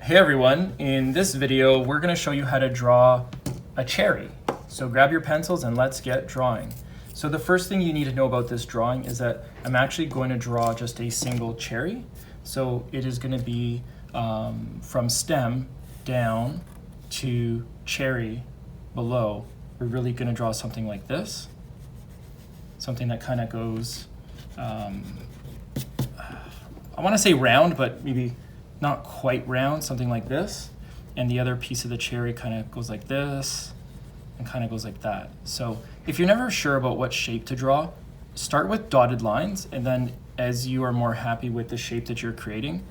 Hey everyone, in this video we're going to show you how to draw a cherry. So grab your pencils and let's get drawing. So the first thing you need to know about this drawing is that I'm actually going to draw just a single cherry. So it is going to be from stem down to cherry below. We're really going to draw something like this. Something that kind of goes, I want to say round, but maybe not quite round, something like this. And the other piece of the cherry kind of goes like this and kind of goes like that. So if you're never sure about what shape to draw, start with dotted lines, and then as you are more happy with the shape that you're creating,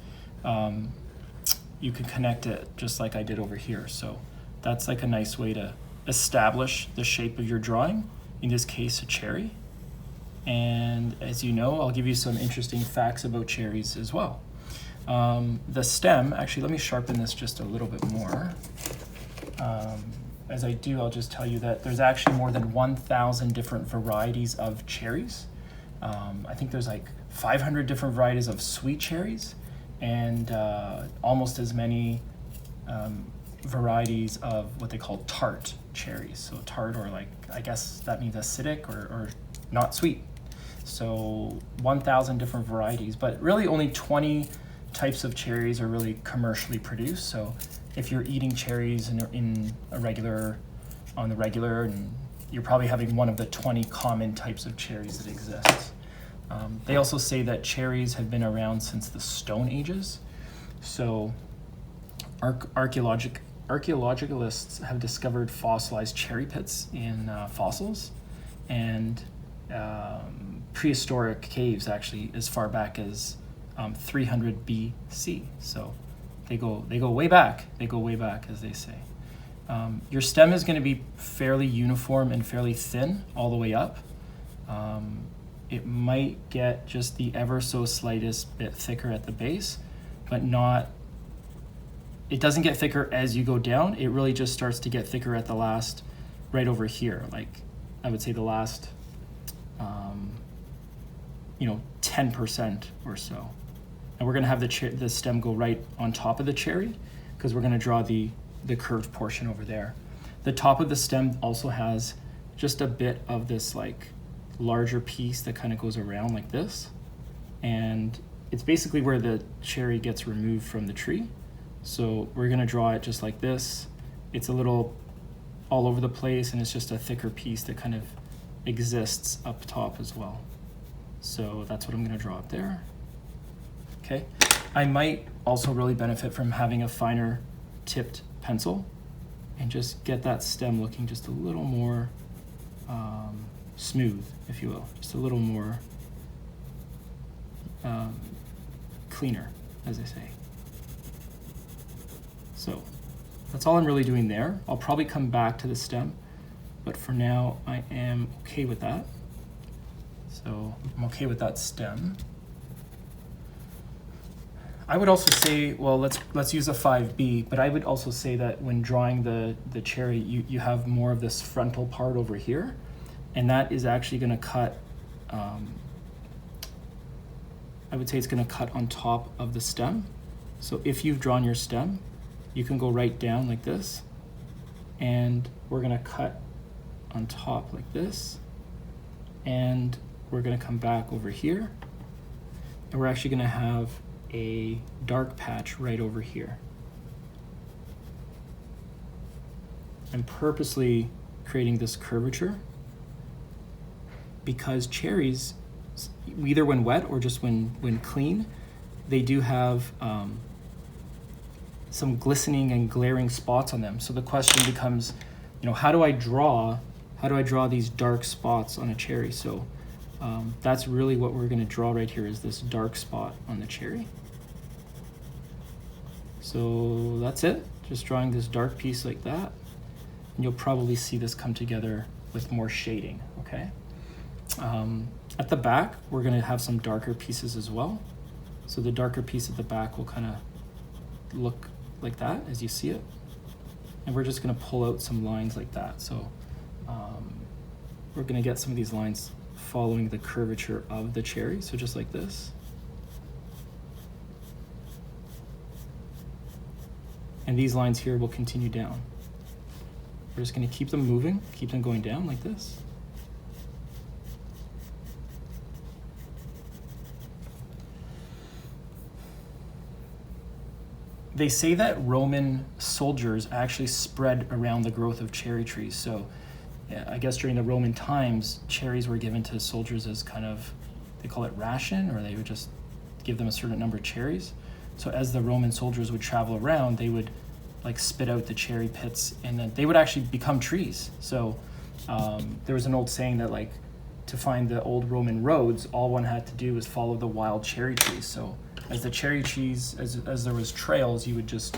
you can connect it just like I did over here. So that's like a nice way to establish the shape of your drawing, in this case a cherry. And as you know, I'll give you some interesting facts about cherries as well. The stem, actually let me sharpen this just a little bit more. As I do, I'll just tell you that there's actually more than 1,000 different varieties of cherries. I think there's like 500 different varieties of sweet cherries, and almost as many varieties of what they call tart cherries. So tart, or like, I guess that means acidic or not sweet. So 1,000 different varieties, but really only 20 types of cherries are really commercially produced. So if you're eating cherries on the regular, and you're probably having one of the 20 common types of cherries that exist. They also say that cherries have been around since the Stone Ages. So archaeologists have discovered fossilized cherry pits in fossils, and prehistoric caves actually as far back as 300 BC. So they go way back. They go way back, as they say. Your stem is going to be fairly uniform and fairly thin all the way up. It might get just the ever so slightest bit thicker at the base, but not. It doesn't get thicker as you go down. It really just starts to get thicker at the last, right over here. Like I would say the last, 10% or so. And we're going to have the stem go right on top of the cherry, because we're going to draw the curved portion over there. The top of the stem also has just a bit of this like larger piece that kind of goes around like this. And it's basically where the cherry gets removed from the tree. So we're going to draw it just like this. It's a little all over the place, and it's just a thicker piece that kind of exists up top as well. So that's what I'm going to draw up there. Okay, I might also really benefit from having a finer tipped pencil and just get that stem looking just a little more smooth, if you will, just a little more cleaner, as they say. So that's all I'm really doing there. I'll probably come back to the stem, but for now I am okay with that. So I'm okay with that stem. I would also say, well, let's use a 5B, but I would also say that when drawing the cherry, you have more of this frontal part over here, and that is actually going to cut, I would say it's going to cut on top of the stem. So if you've drawn your stem, you can go right down like this, and we're going to cut on top like this, and we're going to come back over here, and we're actually going to have a dark patch right over here. I'm purposely creating this curvature because cherries, either when wet or just when clean, they do have some glistening and glaring spots on them. So the question becomes, how do I draw these dark spots on a cherry? So that's really what we're going to draw right here, is this dark spot on the cherry. So that's it, just drawing this dark piece like that. And you'll probably see this come together with more shading, okay? At the back, we're going to have some darker pieces as well. So the darker piece at the back will kind of look like that as you see it. And we're just going to pull out some lines like that. So we're going to get some of these lines following the curvature of the cherry, so just like this. and these lines here will continue down. We're just going to keep them moving, keep them going down like this. They say that Roman soldiers actually spread around the growth of cherry trees. So yeah, I guess during the Roman times, cherries were given to soldiers as kind of, they call it ration, or they would just give them a certain number of cherries. So as the Roman soldiers would travel around, they would like spit out the cherry pits, and then they would actually become trees. So there was an old saying that like to find the old Roman roads, all one had to do was follow the wild cherry trees. So as the cherry trees, as there was trails, you would just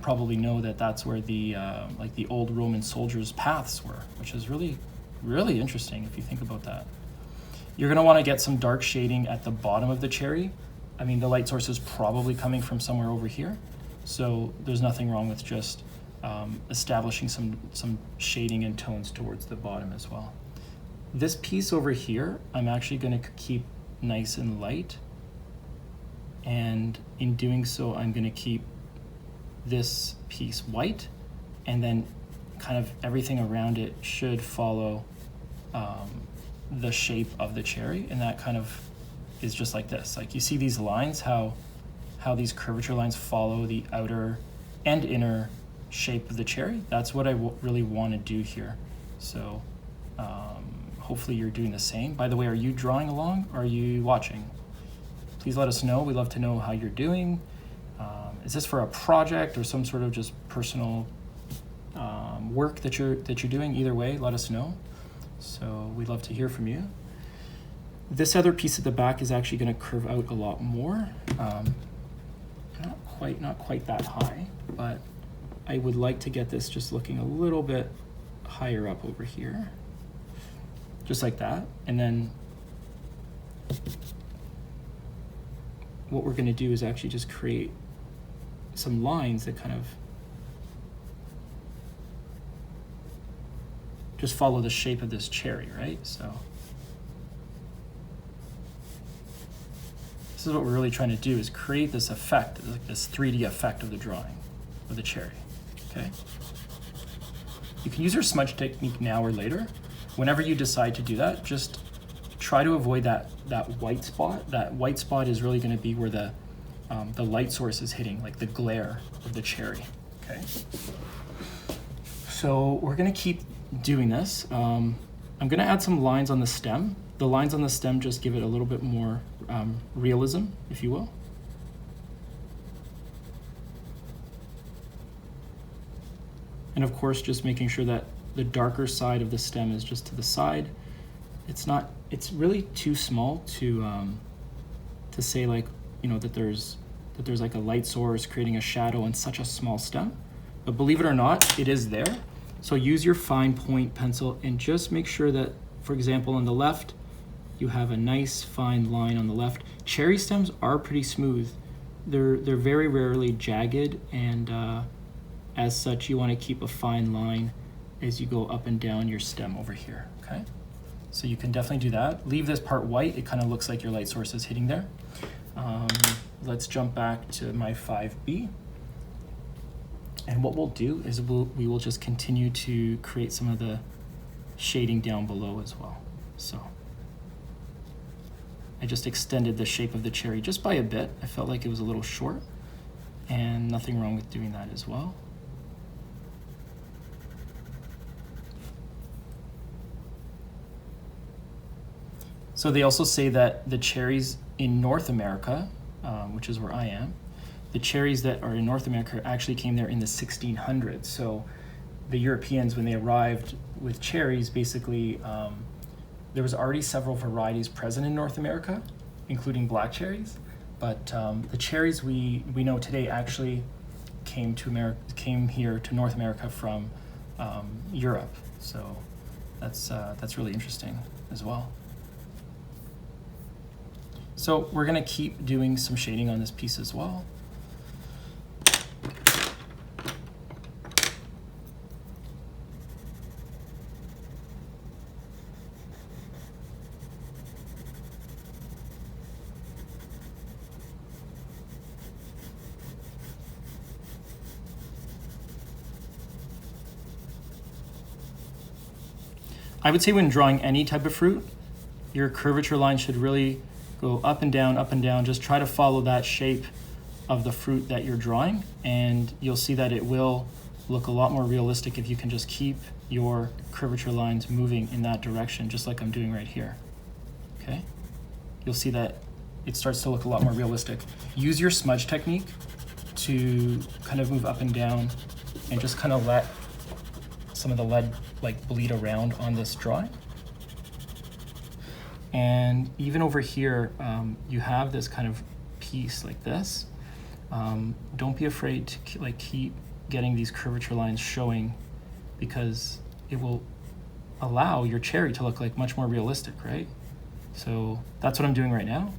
probably know that that's where the like the old Roman soldiers' paths were, which is really, really interesting if you think about that. You're gonna wanna get some dark shading at the bottom of the cherry. I mean, the light source is probably coming from somewhere over here, so there's nothing wrong with just establishing some shading and tones towards the bottom as well. This piece over here, I'm actually gonna keep nice and light, and in doing so, I'm gonna keep this piece white, and then kind of everything around it should follow the shape of the cherry, and that kind of is just like this. Like you see these lines, how these curvature lines follow the outer and inner shape of the cherry. That's what I really want to do here. So hopefully you're doing the same. By the way, are you drawing along? Are you watching? Please let us know. We'd love to know how you're doing. Is this for a project or some sort of just personal work that you're doing? Either way, let us know. So we'd love to hear from you. This other piece at the back is actually going to curve out a lot more. Not quite that high, but I would like to get this just looking a little bit higher up over here, just like that. And then what we're going to do is actually just create some lines that kind of just follow the shape of this cherry, right? So this is what we're really trying to do, is create this effect, like this 3D effect of the drawing of the cherry, okay? You can use your smudge technique now or later. Whenever you decide to do that, just try to avoid that white spot. That white spot is really going to be where the light source is hitting, like the glare of the cherry, okay? So we're going to keep doing this. I'm going to add some lines on the stem. The lines on the stem just give it a little bit more realism, if you will. And of course, just making sure that the darker side of the stem is just to the side. It's really too small to say, like, you know, that there's like a light source creating a shadow in such a small stem. But believe it or not, it is there. So use your fine point pencil and just make sure that, for example, on the left, you have a nice fine line on the left. Cherry stems are pretty smooth. They're very rarely jagged, and as such, you want to keep a fine line as you go up and down your stem over here, okay? So you can definitely do that. Leave this part white. It kind of looks like your light source is hitting there. Let's jump back to my 5B. And what we'll do is we will just continue to create some of the shading down below as well. So I just extended the shape of the cherry just by a bit. I felt like it was a little short, and nothing wrong with doing that as well. So they also say that the cherries in North America, which is where I am, the cherries that are in North America actually came there in the 1600s. So the Europeans, when they arrived with cherries, basically there was already several varieties present in North America, including black cherries. But the cherries we know today actually came here to North America from Europe. So that's really interesting as well. So we're gonna keep doing some shading on this piece as well. I would say when drawing any type of fruit, your curvature line should really go up and down. Just try to follow that shape of the fruit that you're drawing, and you'll see that it will look a lot more realistic if you can just keep your curvature lines moving in that direction, just like I'm doing right here. Okay? You'll see that it starts to look a lot more realistic. Use your smudge technique to kind of move up and down and just kind of let some of the lead like bleed around on this drawing. And even over here, you have this kind of piece like this. Don't be afraid to like keep getting these curvature lines showing, because it will allow your cherry to look like much more realistic, right? So that's what I'm doing right now.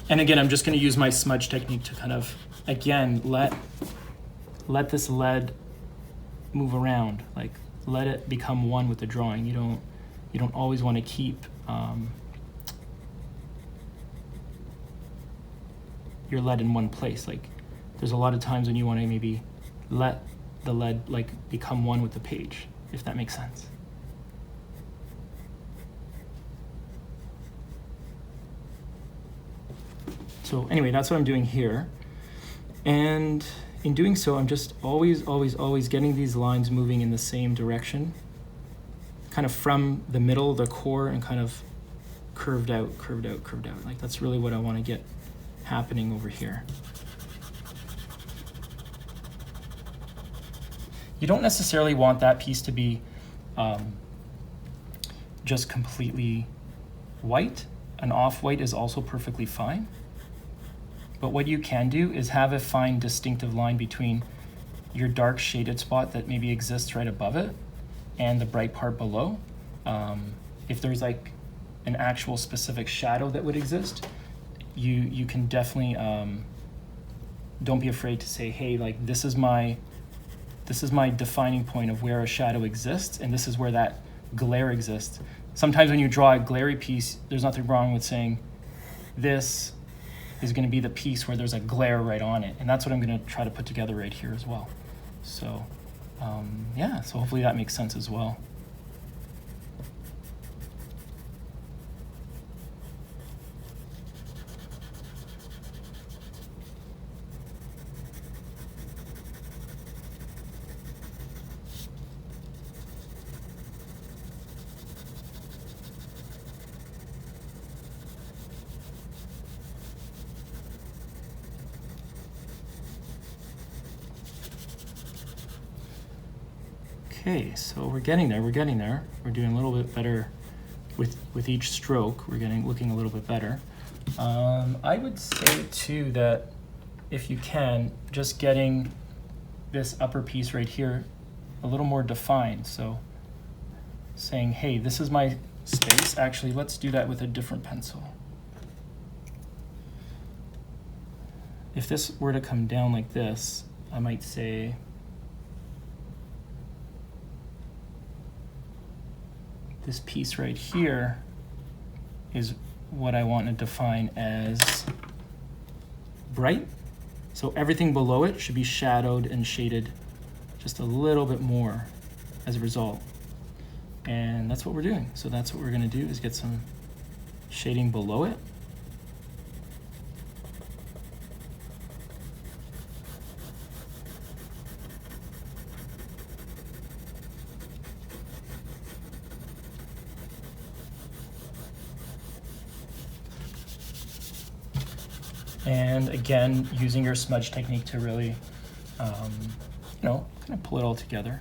And again, I'm just going to use my smudge technique to kind of, again, let this lead move around. Like, let it become one with the drawing. You don't always want to keep your lead in one place. Like, there's a lot of times when you want to maybe let the lead like become one with the page, if that makes sense. So anyway, that's what I'm doing here. And in doing so, I'm just always getting these lines moving in the same direction, kind of from the middle, the core, and kind of curved out. Like, that's really what I want to get happening over here. You don't necessarily want that piece to be just completely white. An off-white is also perfectly fine. But what you can do is have a fine distinctive line between your dark shaded spot that maybe exists right above it and the bright part below. If there's like an actual specific shadow that would exist, you can definitely, don't be afraid to say, hey, like this is my defining point of where a shadow exists, and this is where that glare exists. Sometimes when you draw a glary piece, there's nothing wrong with saying this is going to be the piece where there's a glare right on it. And that's what I'm going to try to put together right here as well. So yeah, so hopefully that makes sense as well. Okay, so we're getting there. We're doing a little bit better with each stroke. We're looking a little bit better. I would say too that if you can, just getting this upper piece right here a little more defined. So saying, hey, this is my space. Actually, let's do that with a different pencil. If this were to come down like this, I might say, this piece right here is what I want to define as bright. So everything below it should be shadowed and shaded just a little bit more as a result. And that's what we're doing. So that's what we're going to do, is get some shading below it. And again, using your smudge technique to really, kind of pull it all together.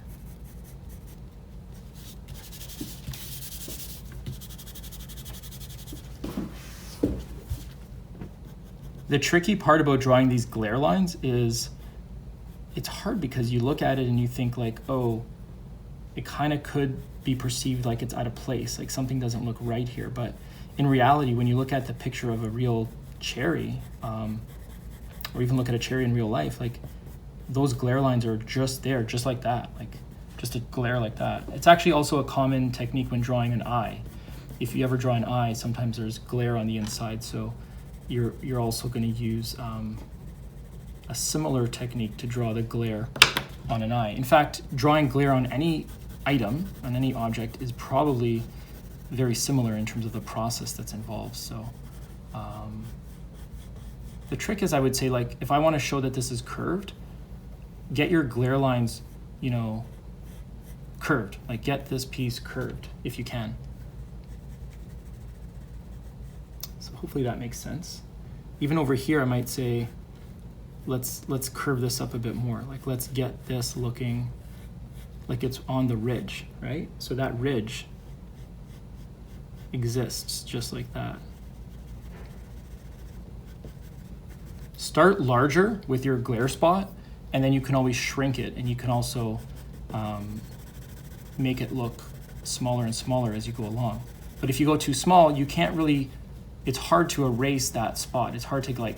The tricky part about drawing these glare lines is it's hard because you look at it and you think like, oh, it kind of could be perceived like it's out of place, like something doesn't look right here. But in reality, when you look at the picture of a real cherry, or even look at a cherry in real life, like those glare lines are just there, just like that, like just a glare like that. It's actually also a common technique when drawing an eye. If you ever draw an eye, sometimes there's glare on the inside, so you're also going to use a similar technique to draw the glare on an eye. In fact, drawing glare on any item, on any object, is probably very similar in terms of the process that's involved. So the trick is, I would say, like, if I want to show that this is curved, get your glare lines, you know, curved. Like, get this piece curved if you can. So hopefully that makes sense. Even over here, I might say, let's curve this up a bit more. Like, let's get this looking like it's on the ridge, right? So that ridge exists just like that. Start larger with your glare spot, and then you can always shrink it, and you can also make it look smaller and smaller as you go along. But if you go too small, you can't really, it's hard to erase that spot. It's hard to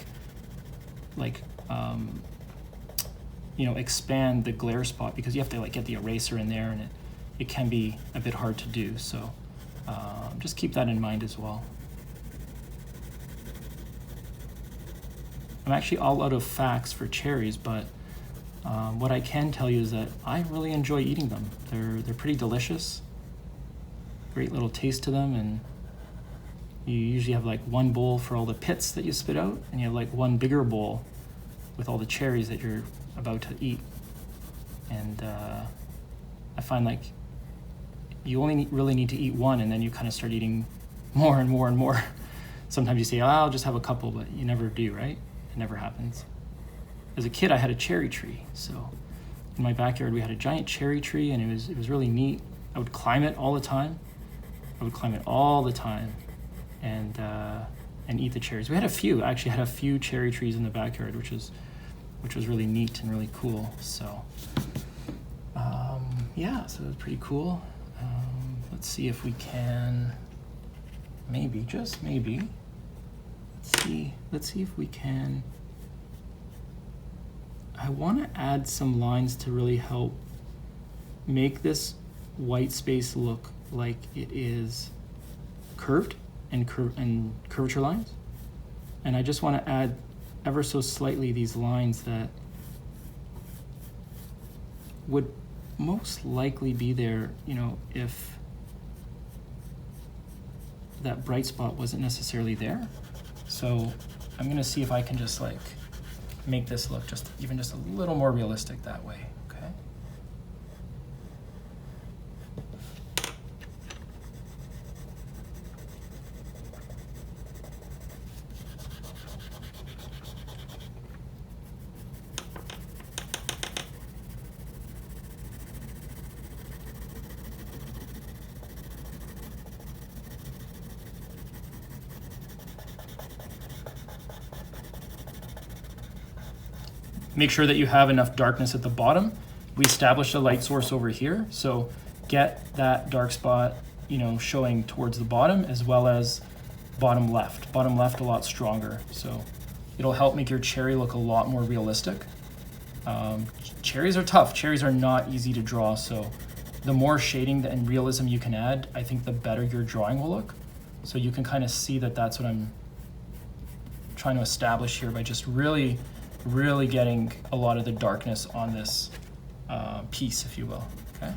you know, expand the glare spot, because you have to like get the eraser in there, and it can be a bit hard to do. So just keep that in mind as well. I'm actually all out of facts for cherries, but what I can tell you is that I really enjoy eating them. They're pretty delicious, great little taste to them, and you usually have like one bowl for all the pits that you spit out, and you have like one bigger bowl with all the cherries that you're about to eat. And I find like you only really need to eat one, and then you kind of start eating more and more and more. Sometimes you say, oh, I'll just have a couple, but you never do, right? It never happens. As a kid, I had a cherry tree. So in my backyard, we had a giant cherry tree, and it was really neat. I would climb it all the time. I would climb it all the time, and eat the cherries. We had a few cherry trees in the backyard, which was really neat and really cool. So yeah, so it was pretty cool. Let's see if we can, maybe, just maybe, let's see if we can. I want to add some lines to really help make this white space look like it is curved and curvature lines. And I just want to add ever so slightly these lines that would most likely be there, you know, if that bright spot wasn't necessarily there. So I'm going to see if I can just like make this look just a little more realistic that way. Okay. Make sure that you have enough darkness at the bottom. We established a light source over here, so get that dark spot, you know, showing towards the bottom, as well as bottom left. Bottom left a lot stronger, so it'll help make your cherry look a lot more realistic. Cherries are tough. Cherries are not easy to draw, so the more shading and realism you can add, I think the better your drawing will look. So you can kind of see that that's what I'm trying to establish here by just really getting a lot of the darkness on this piece, if you will, okay?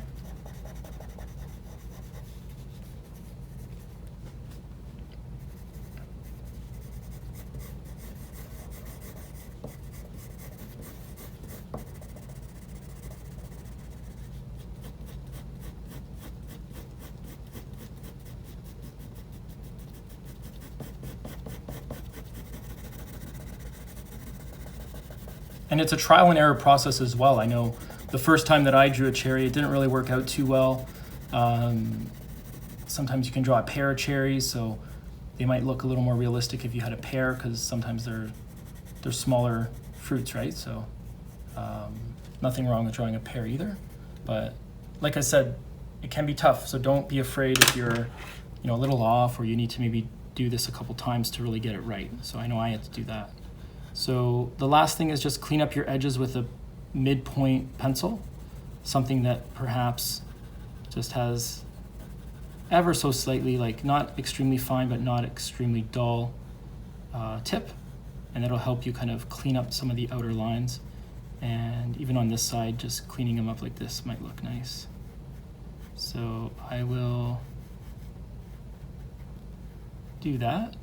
And it's a trial and error process as well. I know the first time that I drew a cherry, it didn't really work out too well. Sometimes you can draw a pair of cherries, so they might look a little more realistic if you had a pair, because sometimes they're smaller fruits, right? So nothing wrong with drawing a pair either, but like I said, it can be tough. So don't be afraid if you're, a little off, or you need to maybe do this a couple times to really get it right. So I know I had to do that. So the last thing is just clean up your edges with a midpoint pencil, something that perhaps just has ever so slightly, like not extremely fine, but not extremely dull tip. And that'll help you kind of clean up some of the outer lines. And even on this side, just cleaning them up like this might look nice. So I will do that.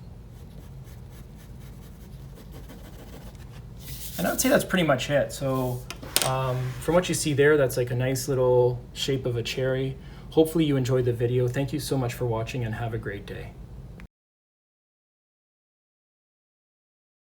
And I would say that's pretty much it. So from what you see there, that's like a nice little shape of a cherry. Hopefully you enjoyed the video. Thank you so much for watching, and have a great day.